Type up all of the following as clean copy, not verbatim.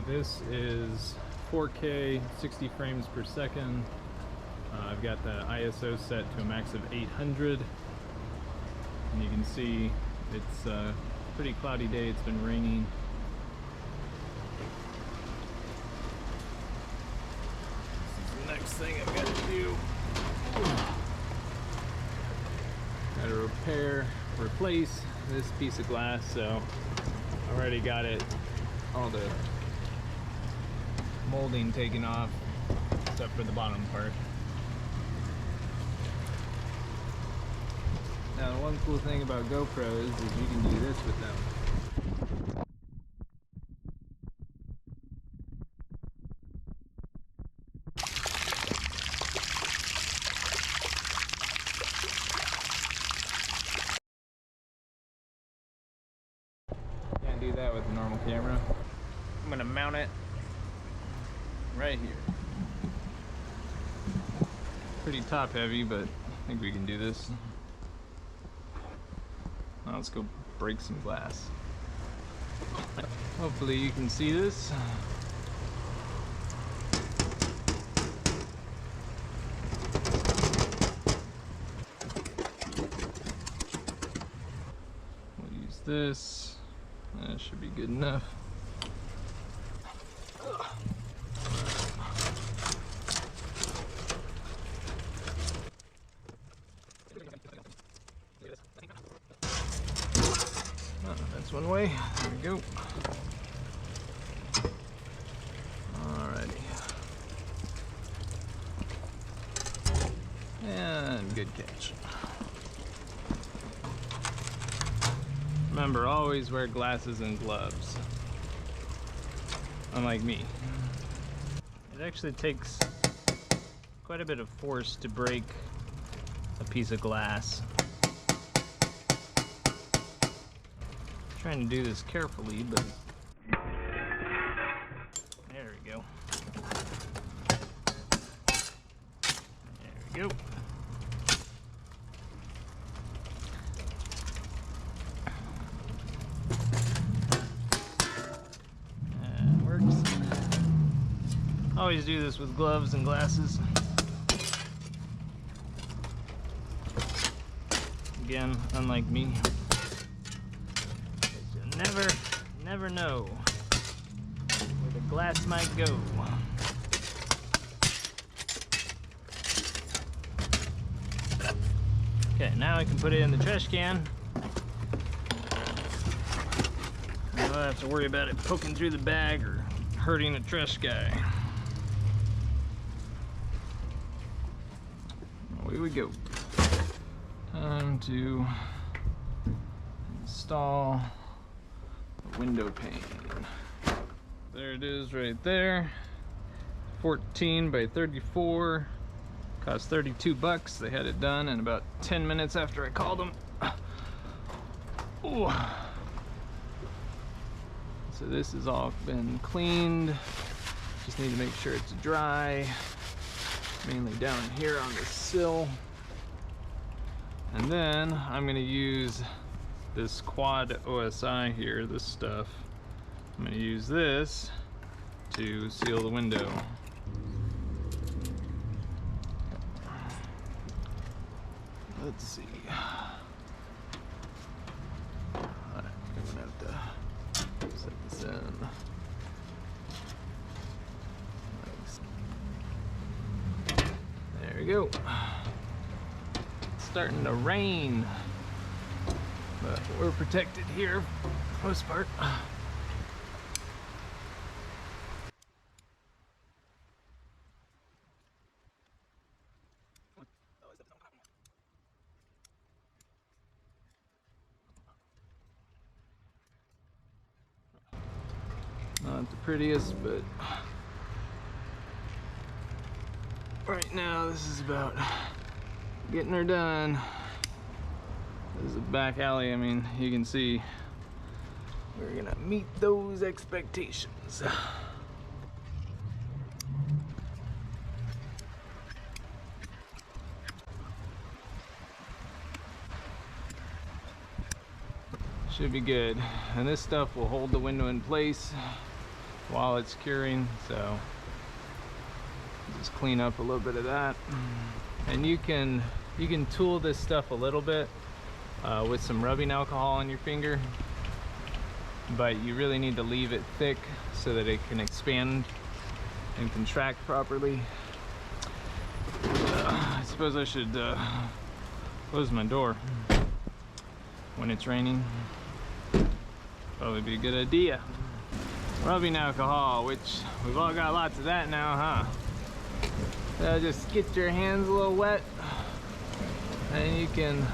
This is 4K, 60 frames per second. I've got the ISO set to a max of 800. And you can see it's a pretty cloudy day, it's been raining. This is the next thing I've got to do. Got to replace this piece of glass, so I already got it, all the molding taken off, except for the bottom part. Now the one cool thing about GoPros is you can do this with them. Can't do that with a normal camera. I'm gonna mount it right here. Pretty top heavy, but I think we can do this. Now let's go break some glass. Hopefully you can see this. We'll use this. That should be good enough. That's one way. There we go. Alrighty. And good catch. Remember, always wear glasses and gloves. Unlike me. It actually takes quite a bit of force to break a piece of glass. Trying to do this carefully, but there we go. There we go. That works. Always do this with gloves and glasses. Again, unlike me. Never know where the glass might go. Okay, now I can put it in the trash can. I don't have to worry about it poking through the bag or hurting a trash guy. Away we go. Time to install window pane. There it is right there. 14 by 34. Cost 32 bucks. They had it done in about 10 minutes after I called them. Ooh. So this has all been cleaned. Just need to make sure it's dry. Mainly down here on the sill. And then I'm gonna use this quad OSI here, this stuff. I'm going to use this to seal the window. Let's see. I'm gonna have to set this in. There we go. It's starting to rain. But we're protected here for the most part. Not the prettiest, but right now this is about getting her done. This is a back alley. I mean, you can see we're gonna meet those expectations. Should be good. And this stuff will hold the window in place while it's curing, so just clean up a little bit of that. And you can tool this stuff a little bit with some rubbing alcohol on your finger, but you really need to leave it thick so that it can expand and contract properly. I suppose I should close my door when it's raining. Probably be a good idea. Rubbing alcohol, which we've all got lots of that now, huh? Just get your hands a little wet, and you can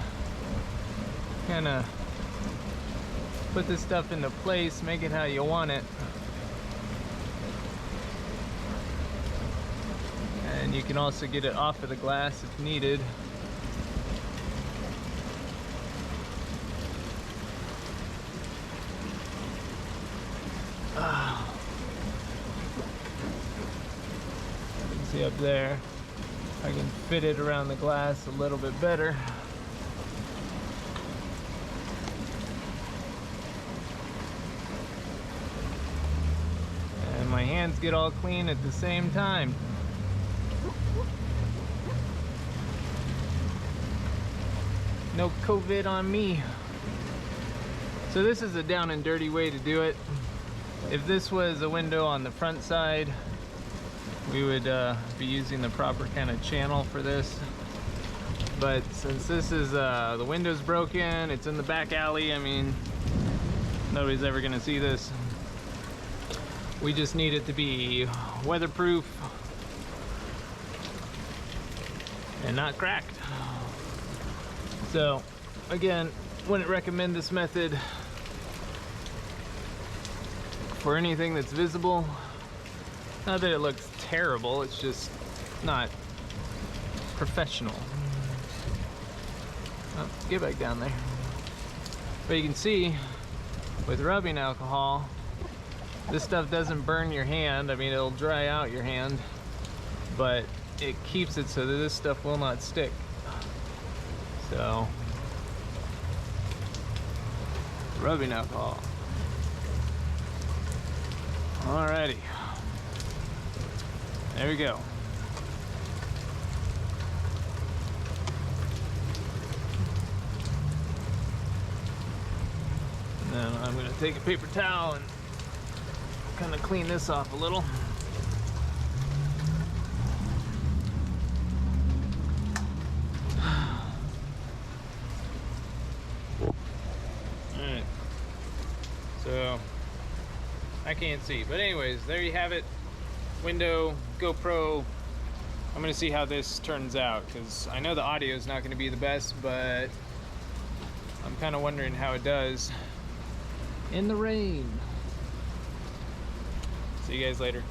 kind of put this stuff into place, make it how you want it. And you can also get it off of the glass if needed. You can see up there, I can fit it around the glass a little bit better. And my hands get all clean at the same time. No COVID on me. So this is a down and dirty way to do it. If this was a window on the front side, we would be using the proper kind of channel for this. But since this is the window's broken, it's in the back alley, I mean, nobody's ever gonna see this. We just need it to be weatherproof and not cracked. So again, wouldn't recommend this method for anything that's visible. Not that it looks terrible, it's just not professional. Oh, get back down there. But you can see with rubbing alcohol, this stuff doesn't burn your hand. I mean, it'll dry out your hand, but it keeps it so that this stuff will not stick. So, rubbing alcohol. Alrighty. There we go. And then I'm going to take a paper towel and kind of clean this off a little. Alright. So, I can't see. But anyways, there you have it. Window, GoPro. I'm going to see how this turns out, because I know the audio is not going to be the best, but I'm kind of wondering how it does in the rain. See you guys later.